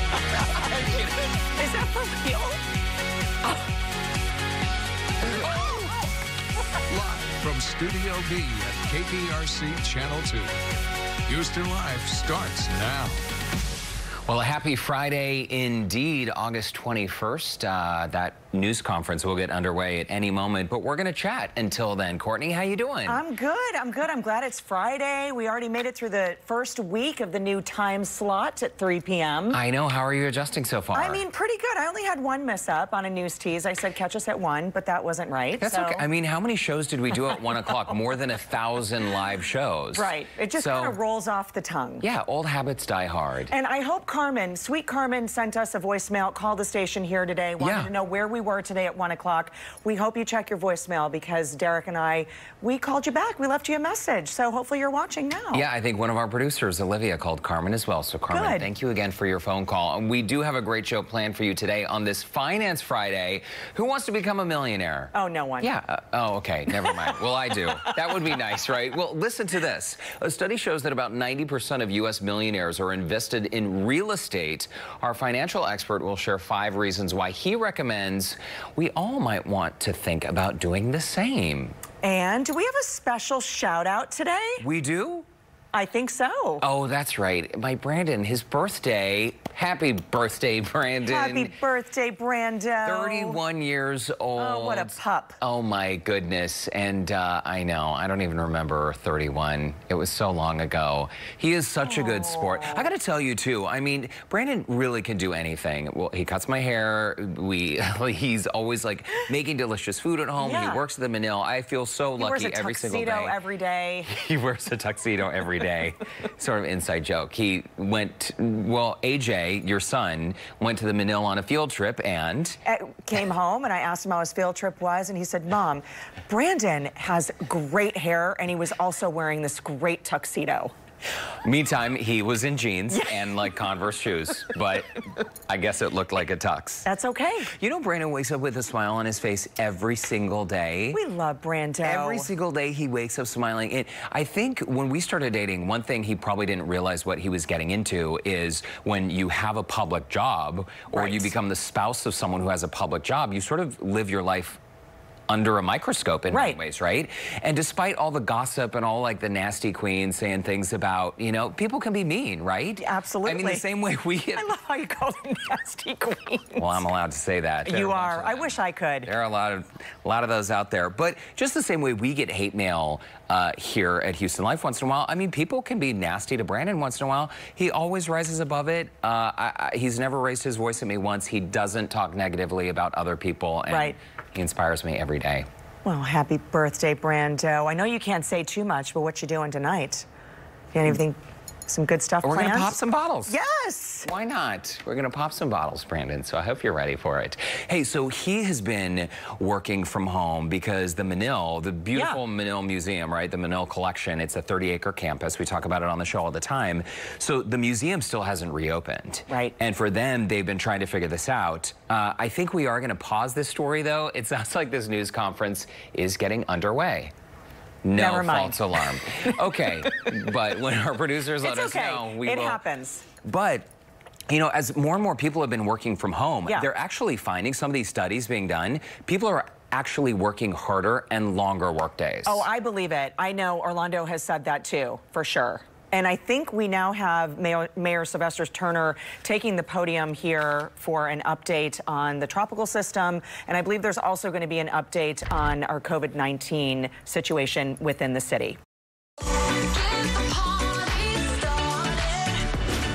Is that for real? Live from Studio B at KPRC Channel 2. Houston Life starts now. Well, a happy Friday indeed, August 21st. That news conference will get underway at any moment, but we're going to chat until then. Courtney, how you doing? I'm good. I'm good. I'm glad it's Friday. We already made it through the first week of the new time slot at 3 p.m. I know. How are you adjusting so far? I mean, pretty good. I only had one mess up on a news tease. I said catch us at 1, but that wasn't right. That's okay. I mean, how many shows did we do at 1 o'clock? More than 1,000 live shows. Right. It just kind of rolls off the tongue. Yeah, old habits die hard. And I hope Carmen, sweet Carmen, sent us a voicemail, called the station here today, wanted to know where we were today at 1 o'clock. We hope you check your voicemail because Derek and I, we called you back. We left you a message. So hopefully you're watching now. Yeah, I think one of our producers, Olivia, called Carmen as well. So Carmen, thank you again for your phone call. And we do have a great show planned for you today on this Finance Friday. Who wants to become a millionaire? Oh, no one. Yeah. Oh, okay. Never mind. Well, I do. That would be nice, right? Well, listen to this. A study shows that about 90% of U.S. millionaires are invested in real estate. Our financial expert will share 5 reasons why he recommends we all might want to think about doing the same. And do we have a special shout out today? We do? I think so. Oh, that's right. My Brandon, his birthday. Happy birthday, Brandon. Happy birthday, Brando. 31 years old. Oh, what a pup. Oh, my goodness. And I know, I don't even remember 31. It was so long ago. He is such a good sport. I got to tell you, too, I mean, Brandon really can do anything. Well, he cuts my hair. He's always, like, making delicious food at home. Yeah. He works at the Manil. I feel so lucky every single day. He wears a tuxedo every day. He wears a tuxedo every day. Sort of inside joke. He went, well, AJ, your son, went to the Manil on a field trip and came home, and I asked him how his field trip was, and he said, Mom, Brandon has great hair, and he was also wearing this great tuxedo. Meantime, he was in jeans and like Converse shoes, but I guess it looked like a tux. That's okay. You know, Brandon wakes up with a smile on his face every single day. We love Brando. Every single day he wakes up smiling. And I think when we started dating, one thing he probably didn't realize what he was getting into is when you have a public job or you become the spouse of someone who has a public job, you sort of live your life under a microscope in many ways, right? And despite all the gossip and all like the nasty queens saying things about, you know, people can be mean, right? Absolutely. I mean, the same way we get... I love how you call them nasty queens. Well, I'm allowed to say that. You are. I wish I could. There are a lot of those out there. But just the same way we get hate mail here at Houston Life once in a while, I mean, people can be nasty to Brandon once in a while. He always rises above it. He's never raised his voice at me once. He doesn't talk negatively about other people. And he inspires me every day. Well, happy birthday, Brando. I know you can't say too much, but what you doing tonight? You got anything, some good stuff planned? We're going to pop some bottles. Yes. Why not? We're going to pop some bottles, Brandon, so I hope you're ready for it. Hey, so he has been working from home because the Manil, the beautiful Manil Museum, right, the Manil Collection, it's a 30-acre campus. We talk about it on the show all the time. So the museum still hasn't reopened. Right. And for them, they've been trying to figure this out. I think we are going to pause this story, though. It sounds like this news conference is getting underway. No false alarm. Okay, but when our producers let us know, we will. It happens. But, you know, as more and more people have been working from home, they're actually finding some of these studies being done. People are actually working harder and longer work days. Oh, I believe it. I know Orlando has said that too, for sure. And I think we now have Mayor Sylvester Turner taking the podium here for an update on the tropical system. And I believe there's also going to be an update on our COVID-19 situation within the city.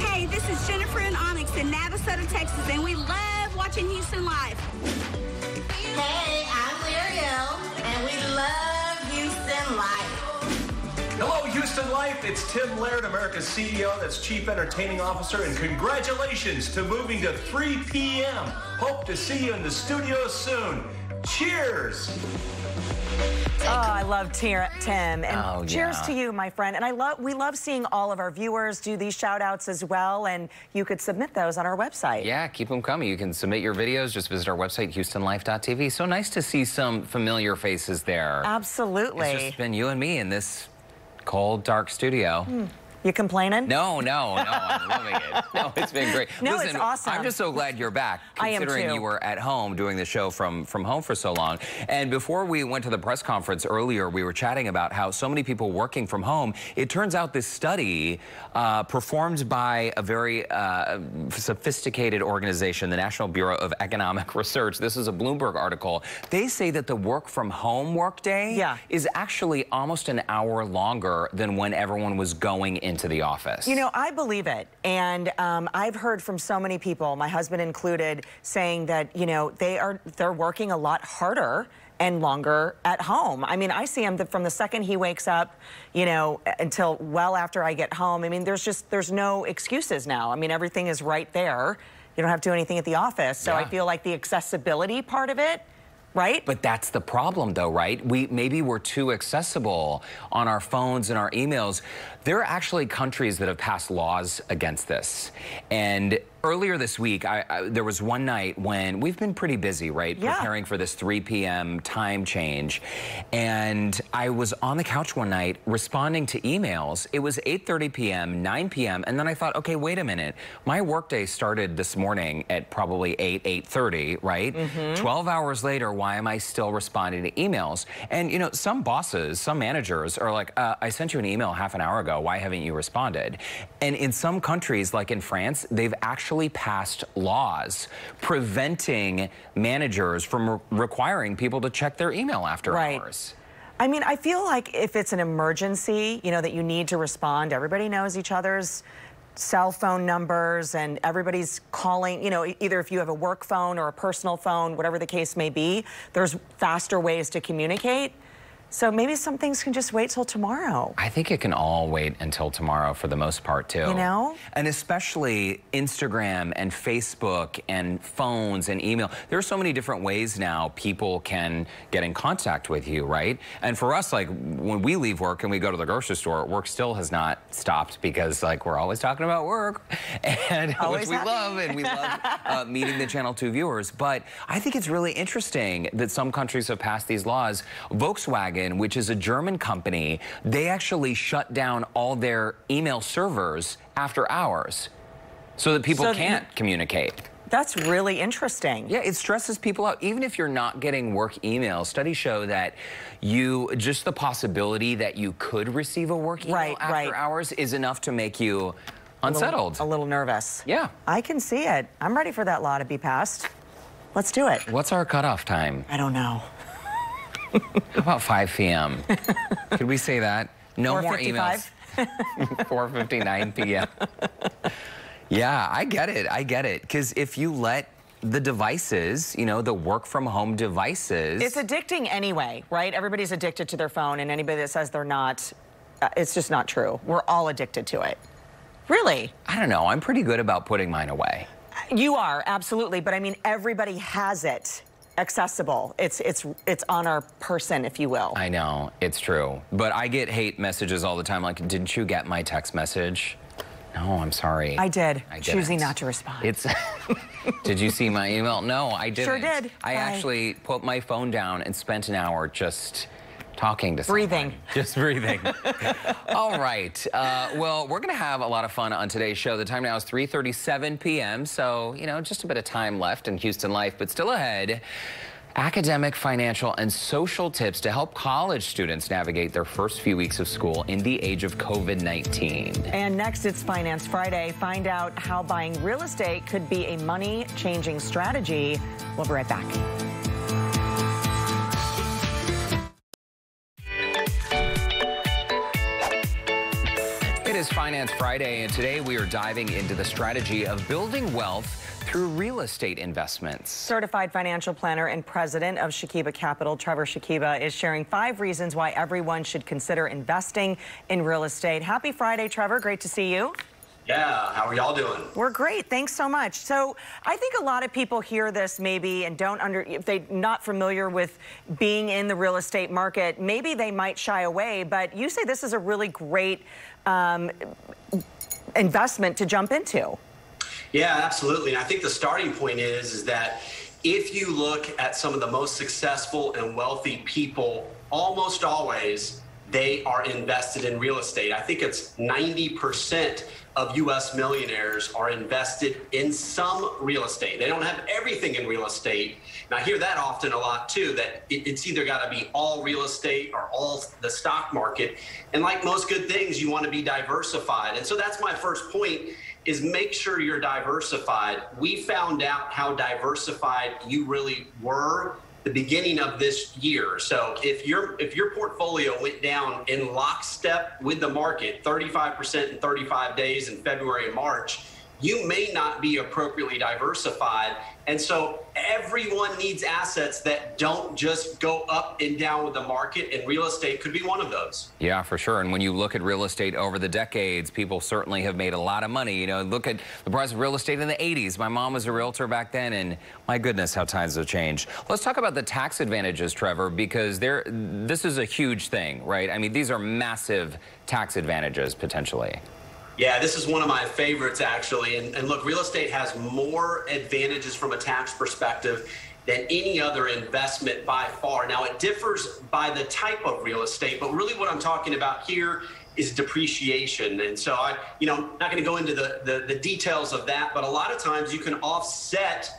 Hey, this is Jennifer and Onyx in Navasota, Texas, and we love watching Houston Live. Hey, I'm Muriel, and we love Houston Live. Hello, Houston Life. It's Tim Laird, America's CEO, that's Chief Entertaining Officer, and congratulations to moving to 3 p.m. Hope to see you in the studio soon. Cheers! Oh, I love Tim. And cheers to you, my friend. And we love seeing all of our viewers do these shout outs as well. And you could submit those on our website. Yeah, keep them coming. You can submit your videos. Just visit our website, HoustonLife.tv. So nice to see some familiar faces there. Absolutely. It's just been you and me in this cold, dark studio. You complaining? No, I'm loving it. No, it's been great. No, Listen, it's awesome. I'm just so glad you're back, considering I am too. you were at home doing the show from home for so long. And before we went to the press conference earlier, we were chatting about how so many people working from home. It turns out this study performed by a very sophisticated organization, the National Bureau of Economic Research. This is a Bloomberg article. They say that the work from home workday is actually almost an hour longer than when everyone was going into the office. You know, I believe it. And I've heard from so many people, my husband included, saying that, you know, they're working a lot harder and longer at home. I mean, I see him from the second he wakes up, you know, until well after I get home. I mean, there's no excuses now. I mean, everything is right there. You don't have to do anything at the office. So I feel like the accessibility part of it, right? But that's the problem, though, right? Maybe we're too accessible on our phones and our emails. There are actually countries that have passed laws against this. And earlier this week, there was one night when we've been pretty busy, right? Preparing for this 3 p.m. time change. And I was on the couch one night responding to emails. It was 8:30 p.m., 9 p.m. And then I thought, okay, wait a minute. My workday started this morning at probably 8:30, right? 12 hours later, why am I still responding to emails? And, you know, some bosses, some managers are like, I sent you an email half an hour ago. Why haven't you responded? And in some countries, like in France, they've actually passed laws preventing managers from requiring people to check their email after hours. I mean, I feel like if it's an emergency, you know, that you need to respond, everybody knows each other's cell phone numbers and everybody's calling, you know, either if you have a work phone or a personal phone, whatever the case may be, there's faster ways to communicate. So maybe some things can just wait till tomorrow. I think it can all wait until tomorrow for the most part, too. You know? And especially Instagram and Facebook and phones and email. There are so many different ways now people can get in contact with you, right? And for us, like, when we leave work and we go to the grocery store, work still has not stopped because, like, we're always talking about work, and which we love, and we love meeting the Channel 2 viewers. But I think it's really interesting that some countries have passed these laws. Volkswagen, which is a German company, they actually shut down all their email servers after hours so that people can't communicate. That's really interesting. Yeah, it stresses people out. Even if you're not getting work emails, studies show that just the possibility that you could receive a work email after hours is enough to make you unsettled. A little nervous. Yeah. I can see it. I'm ready for that law to be passed. Let's do it. What's our cutoff time? I don't know. How about 5 p.m.? Could we say that? No more emails. 4:59 p.m. Yeah, I get it. Because if you let the devices, you know, the work from home devices. It's addicting anyway, right? Everybody's addicted to their phone, and anybody that says they're not, it's just not true. We're all addicted to it. Really? I don't know. I'm pretty good about putting mine away. You are, absolutely. But I mean, everybody has it. Accessible. It's on our person, if you will. I know, it's true. But I get hate messages all the time, like, didn't you get my text message? No, I'm sorry. I did. Choosing not to respond. Did you see my email? No, I didn't. Sure did. I actually put my phone down and spent an hour just talking to someone. Just breathing. All right. Well, we're going to have a lot of fun on today's show. The time now is 3:37 p.m. So, you know, just a bit of time left in Houston life, but still ahead. Academic, financial, and social tips to help college students navigate their first few weeks of school in the age of COVID-19. And next, it's Finance Friday. Find out how buying real estate could be a money-changing strategy. We'll be right back. It is Finance Friday, and today we are diving into the strategy of building wealth through real estate investments. Certified financial planner and president of Shakiba Capital, Trevor Shakiba, is sharing 5 reasons why everyone should consider investing in real estate. Happy Friday, Trevor. Great to see you. Yeah, how are y'all doing? We're great. Thanks so much. So I think a lot of people hear this maybe and if they're not familiar with being in the real estate market, maybe they might shy away. But you say this is a really great investment to jump into. Yeah, absolutely. And I think the starting point is that if you look at some of the most successful and wealthy people, almost always they are invested in real estate. I think it's 90% of U.S. millionaires are invested in some real estate. They don't have everything in real estate. And I hear that often a lot too, that it's either got to be all real estate or all the stock market. And like most good things, you want to be diversified. And so that's my first point, is make sure you're diversified. We found out how diversified you really were the beginning of this year. So if your portfolio went down in lockstep with the market, 35% in 35 days in February and March, you may not be appropriately diversified. And so everyone needs assets that don't just go up and down with the market, and real estate could be one of those. Yeah, for sure. And when you look at real estate over the decades, people certainly have made a lot of money. You know, look at the price of real estate in the 80s. My mom was a realtor back then, and my goodness, how times have changed. Let's talk about the tax advantages, Trevor, because this is a huge thing, right? I mean, these are massive tax advantages, potentially. Yeah, this is one of my favorites, actually. And look, real estate has more advantages from a tax perspective than any other investment by far. Now, it differs by the type of real estate, but really what I'm talking about here is depreciation. And so not going to go into the details of that, but a lot of times you can offset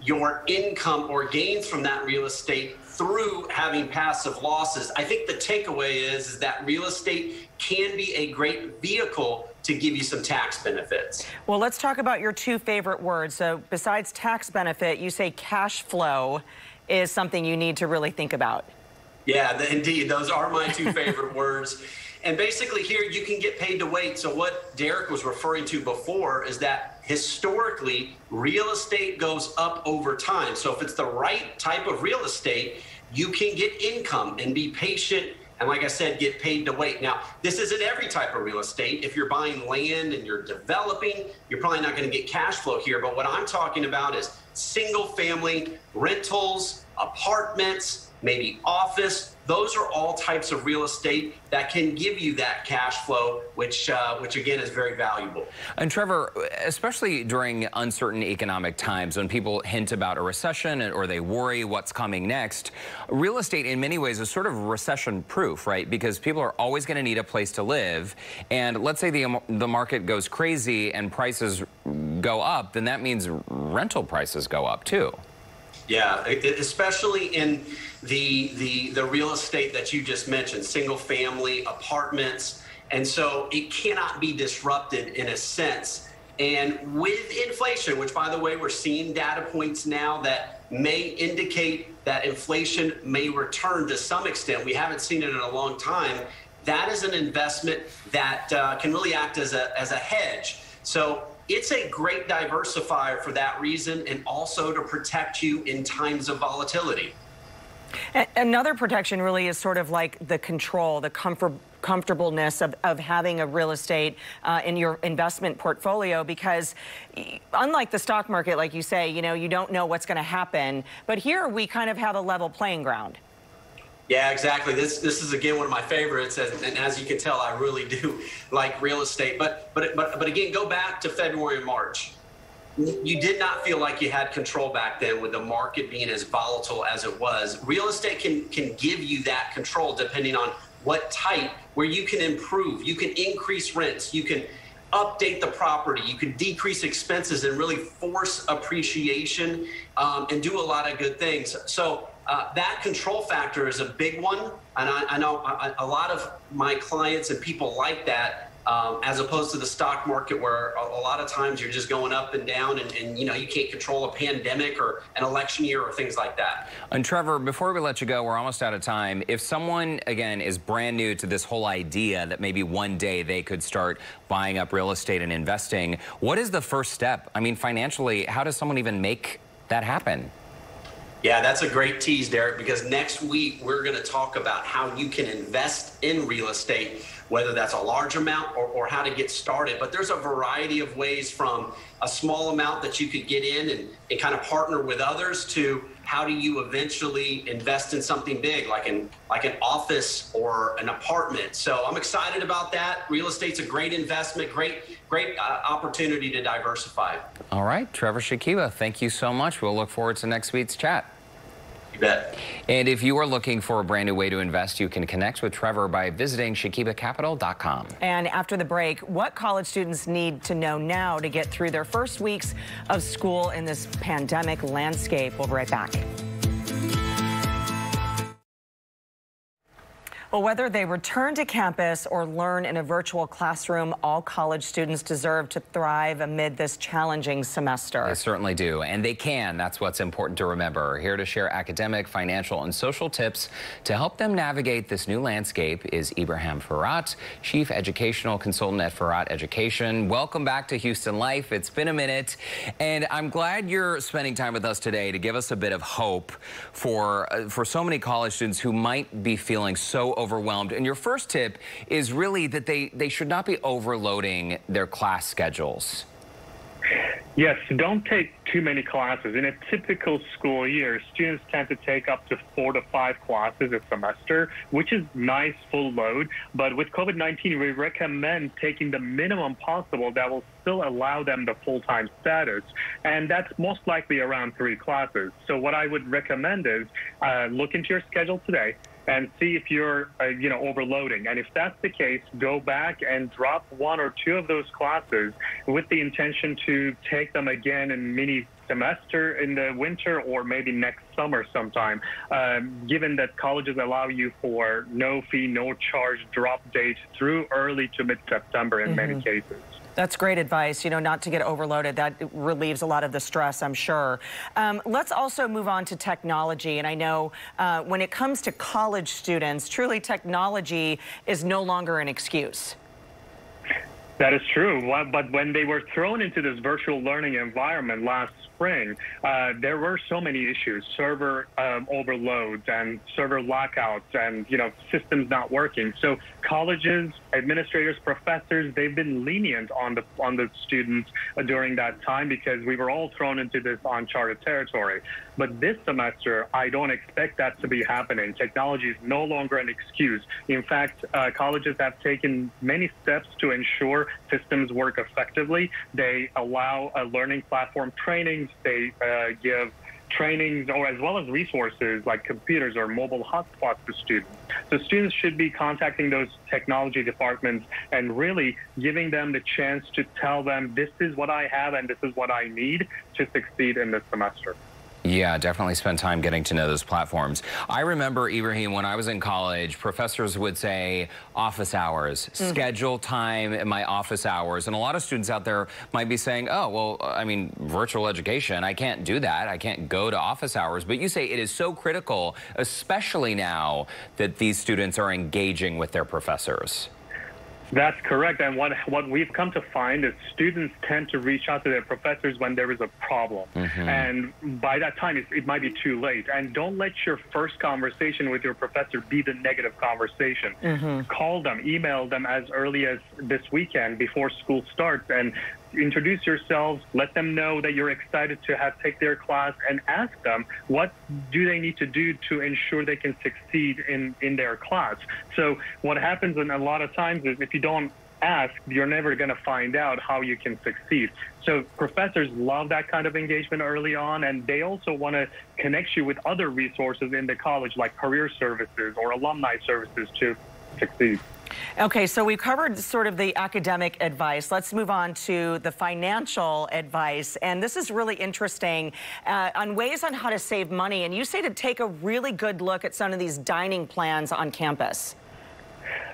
your income or gains from that real estate through having passive losses. I think the takeaway is that real estate can be a great vehicle to give you some tax benefits. Well, let's talk about your two favorite words. So besides tax benefit, you say cash flow is something you need to really think about. Yeah, indeed. Those are my two favorite words. And basically here you can get paid to wait. So what Derek was referring to before is that historically real estate goes up over time. So if it's the right type of real estate, you can get income and be patient. And like I said, get paid to wait. Now, this isn't every type of real estate. If you're buying land and you're developing, you're probably not going to get cash flow here. But what I'm talking about is single family rentals, apartments, maybe office. Those are all types of real estate that can give you that cash flow, which again is very valuable. And Trevor, especially during uncertain economic times, when people hint about a recession or they worry what's coming next, real estate in many ways is sort of recession proof, right? Because people are always going to need a place to live. And let's say the market goes crazy and prices go up, then that means rental prices go up too. Yeah, especially in the real estate that you just mentioned, single family apartments. And so it cannot be disrupted in a sense. And with inflation, which by the way, we're seeing data points now that may indicate that inflation may return to some extent. We haven't seen it in a long time. That is an investment that can really act as a hedge. So it's a great diversifier for that reason, and also to protect you in times of volatility. Another protection really is sort of like the control, the comfortableness of having a real estate in your investment portfolio, because unlike the stock market, like you say, you don't know what's going to happen. But here we kind of have a level playing ground. Yeah, exactly. This is again one of my favorites, and as you can tell, I really do like real estate. But again, go back to February and March. You did not feel like you had control back then with the market being as volatile as it was. Real estate can give you that control depending on what type, where you can improve, you can increase rents, you can update the property, you can decrease expenses and really force appreciation and do a lot of good things. So that control factor is a big one, and I know a lot of my clients and people like that, as opposed to the stock market, where a lot of times you're just going up and down, and you can't control a pandemic or an election year or things like that. And Trevor, before we let you go, we're almost out of time. If someone, again, is brand new to this whole idea that maybe one day they could start buying up real estate and investing, what is the first step? I mean, financially, how does someone even make that happen? Yeah, that's a great tease, Derek, because next week we're going to talk about how you can invest in real estate, whether that's a large amount or how to get started. But there's a variety of ways, from a small amount that you could get in and kind of partner with others, to how do you eventually invest in something big like an office or an apartment. So I'm excited about that. Real estate's a great investment, great opportunity to diversify. All right, Trevor Shakiba, thank you so much. We'll look forward to next week's chat. You bet. And if you are looking for a brand new way to invest, you can connect with Trevor by visiting shakibacapital.com. And after the break, what college students need to know now to get through their first weeks of school in this pandemic landscape. We'll be right back. Well, whether they return to campus or learn in a virtual classroom, all college students deserve to thrive amid this challenging semester. They certainly do, and they can. That's what's important to remember. Here to share academic, financial, and social tips to help them navigate this new landscape is Ibrahim Farhat, Chief Educational Consultant at Farhat Education. Welcome back to Houston Life. It's been a minute, and I'm glad you're spending time with us today to give us a bit of hope for so many college students who might be feeling so overwhelmed. And your first tip is really that they should not be overloading their class schedules. Yes, don't take too many classes. In a typical school year, students tend to take up to 4 to 5 classes a semester, which is nice full load. But with COVID-19, we recommend taking the minimum possible that will still allow them the full-time status. And that's most likely around 3 classes. So what I would recommend is look into your schedule today and see if you're, overloading. And if that's the case, go back and drop 1 or 2 of those classes with the intention to take them again in mini semester in the winter or maybe next summer sometime, given that colleges allow you for no fee, no charge drop date through early to mid-September in many cases. That's great advice, not to get overloaded. That relieves a lot of the stress, I'm sure. Let's also move on to technology. And I know when it comes to college students, truly technology is no longer an excuse. That is true. But when they were thrown into this virtual learning environment last spring, there were so many issues, server overloads and server lockouts and, systems not working. So colleges, administrators, professors, they've been lenient on the students during that time because we were all thrown into this uncharted territory. But this semester, I don't expect that to be happening. Technology is no longer an excuse. In fact, colleges have taken many steps to ensure systems work effectively. They allow learning platform trainings. They give trainings or as well as resources like computers or mobile hotspots to students. So students should be contacting those technology departments and really giving them the chance to tell them this is what I have and this is what I need to succeed in this semester. Yeah, definitely spend time getting to know those platforms. I remember, Ibrahim, when I was in college, professors would say office hours, schedule time in my office hours. And a lot of students out there might be saying, oh, well, I mean, virtual education, I can't do that. I can't go to office hours. But you say it is so critical, especially now that these students are engaging with their professors. That's correct. And what we've come to find is students tend to reach out to their professors when there is a problem. And by that time, it might be too late. And don't let your first conversation with your professor be the negative conversation. Call them, email them as early as this weekend before school starts and introduce yourselves, let them know that you're excited to take their class, and ask them what do they need to do to ensure they can succeed in their class. So what happens in a lot of times is if you don't ask, you're never going to find out how you can succeed. So professors love that kind of engagement early on, and they also want to connect you with other resources in the college like career services or alumni services to succeed. Okay, so we've covered sort of the academic advice. Let's move on to the financial advice. And this is really interesting on ways on how to save money. And you say to take a really good look at some of these dining plans on campus.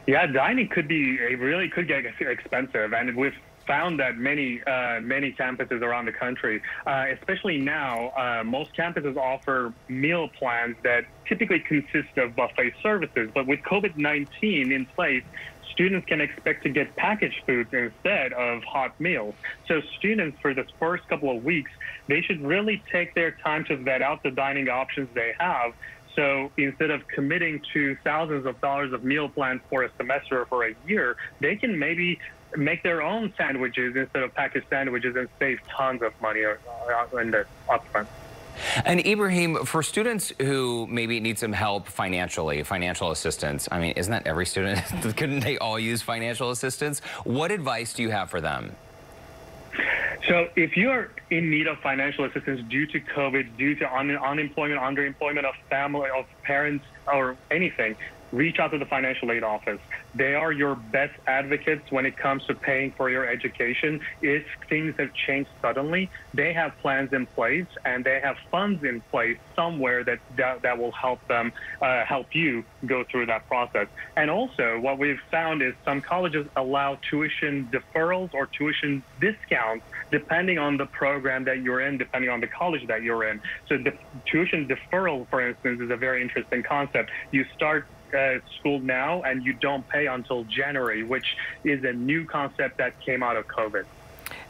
Yeah, dining could get expensive. And we've found that many campuses around the country, especially now, most campuses offer meal plans that typically consist of buffet services. But with COVID-19 in place, students can expect to get packaged foods instead of hot meals. So students, for this first couple of weeks, they should really take their time to vet out the dining options they have. So instead of committing to thousands of dollars of meal plans for a semester or for a year, they can maybe make their own sandwiches instead of packaged sandwiches and save tons of money in the upfront. And Ibrahim, for students who maybe need some help financially, financial assistance, I mean, isn't that every student? Couldn't they all use financial assistance? What advice do you have for them? So if you're in need of financial assistance due to COVID, due to unemployment, underemployment of family, of parents, or anything, reach out to the financial aid office. They are your best advocates when it comes to paying for your education. If things have changed suddenly, they have plans in place and they have funds in place somewhere that will help them, help you go through that process. And also what we've found is some colleges allow tuition deferrals or tuition discounts depending on the program that you're in, depending on the college that you're in. So the tuition deferral, for instance, is a very interesting concept. You start school now and you don't pay until January, which is a new concept that came out of COVID.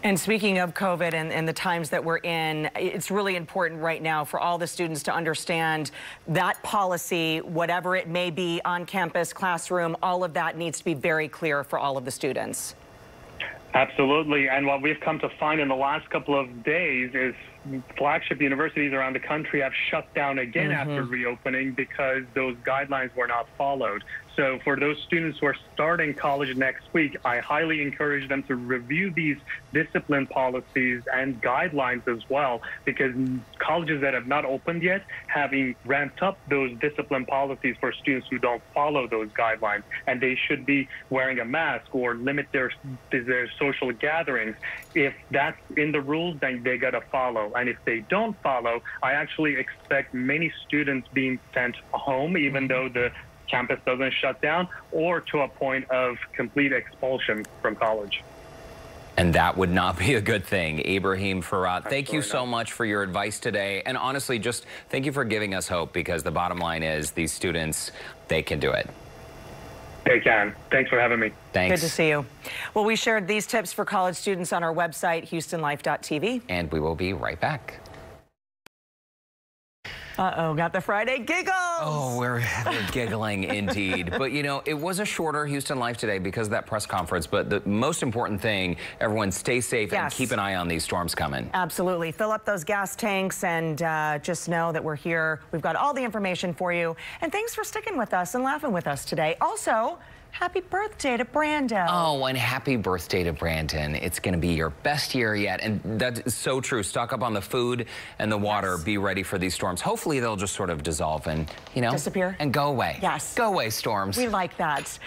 And speaking of COVID and the times that we're in, it's really important right now for all the students to understand that policy, whatever it may be, on campus, classroom, all of that needs to be very clear for all of the students. Absolutely. And what we've come to find in the last couple of days is flagship universities around the country have shut down again after reopening because those guidelines were not followed. So for those students who are starting college next week, I highly encourage them to review these discipline policies and guidelines as well, because colleges that have not opened yet having ramped up those discipline policies for students who don't follow those guidelines, and they should be wearing a mask or limit their social gatherings. If that's in the rules, then they got to follow. And if they don't follow, I actually expect many students being sent home, even though the campus doesn't shut down, or to a point of complete expulsion from college. And that would not be a good thing. Ibrahim Farhat, thank you so much for your advice today. And honestly, just thank you for giving us hope, because the bottom line is these students, they can do it. They can. Thanks for having me. Thanks. Good to see you. Well, we shared these tips for college students on our website, HoustonLife.tv. And we will be right back. Uh-oh, got the Friday giggles. Oh, we're giggling indeed. But, you know, it was a shorter Houston Life today because of that press conference. But the most important thing, everyone stay safe and keep an eye on these storms coming. Absolutely. Fill up those gas tanks and just know that we're here. We've got all the information for you. And thanks for sticking with us and laughing with us today. Also, happy birthday to Brando. Oh, and happy birthday to Brandon. It's going to be your best year yet. And that's so true. Stock up on the food and the water. Be ready for these storms. Hopefully they'll just sort of dissolve and, you know, disappear and go away. Yes. Go away, storms. We like that.